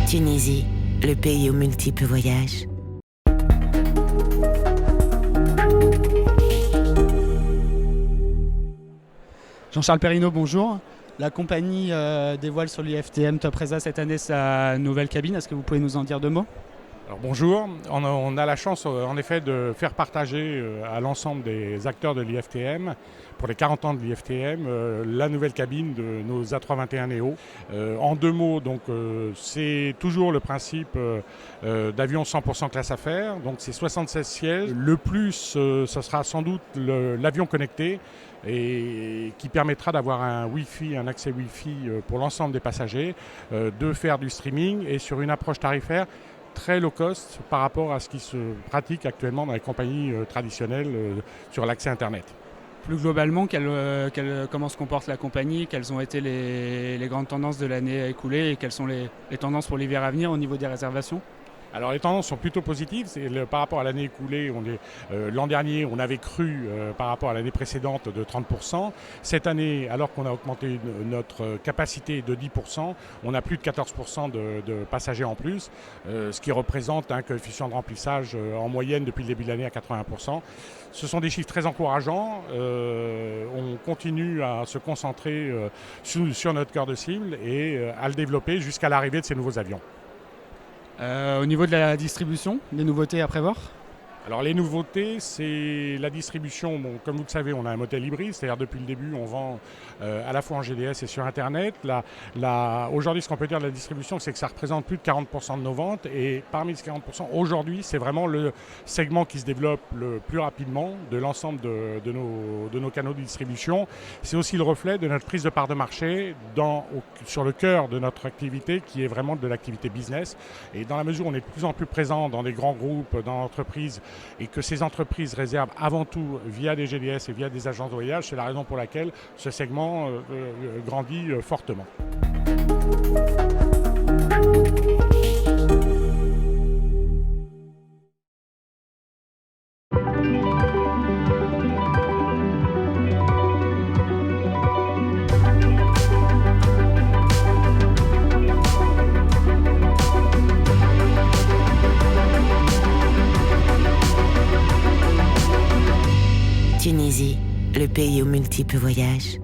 Tunisie, le pays aux multiples voyages. Jean-Charles Perrineau, bonjour. La compagnie dévoile sur l'IFTM Top Resa cette année sa nouvelle cabine. Est-ce que vous pouvez nous en dire deux mots ? Alors bonjour, on a la chance en effet de faire partager à l'ensemble des acteurs de l'IFTM, pour les 40 ans de l'IFTM, la nouvelle cabine de nos A321 Neo. En deux mots, donc c'est toujours le principe d'avion 100% classe affaires, donc c'est 76 sièges. Le plus, ce sera sans doute l'avion connecté et qui permettra d'avoir un Wi-Fi, un accès Wi-Fi pour l'ensemble des passagers, de faire du streaming et sur une approche tarifaire très low cost par rapport à ce qui se pratique actuellement dans les compagnies traditionnelles sur l'accès Internet. Plus globalement, comment se comporte la compagnie ? Quelles ont été les grandes tendances de l'année écoulée et quelles sont les tendances pour l'hiver à venir au niveau des réservations ? Alors les tendances sont plutôt positives. Par rapport à l'année écoulée, l'an dernier, on avait cru par rapport à l'année précédente de 30%. Cette année, alors qu'on a augmenté notre capacité de 10%, on a plus de 14% de passagers en plus, ce qui représente un coefficient de remplissage en moyenne depuis le début de l'année à 80%. Ce sont des chiffres très encourageants. On continue à se concentrer sur notre cœur de cible et à le développer jusqu'à l'arrivée de ces nouveaux avions. Au niveau de la distribution, des nouveautés à prévoir ? Alors les nouveautés, c'est la distribution. Bon, comme vous le savez, on a un modèle hybride, c'est-à-dire depuis le début, on vend à la fois en GDS et sur Internet. Aujourd'hui, ce qu'on peut dire de la distribution, c'est que ça représente plus de 40% de nos ventes. Et parmi ces 40%, aujourd'hui, c'est vraiment le segment qui se développe le plus rapidement de l'ensemble de nos canaux de distribution. C'est aussi le reflet de notre prise de part de marché sur le cœur de notre activité, qui est vraiment de l'activité business. Et dans la mesure où on est de plus en plus présent dans des grands groupes, dans l'entreprise, et que ces entreprises réservent avant tout via des GDS et via des agences de voyage, c'est la raison pour laquelle ce segment grandit fortement. Tunisie, le pays aux multiples voyages.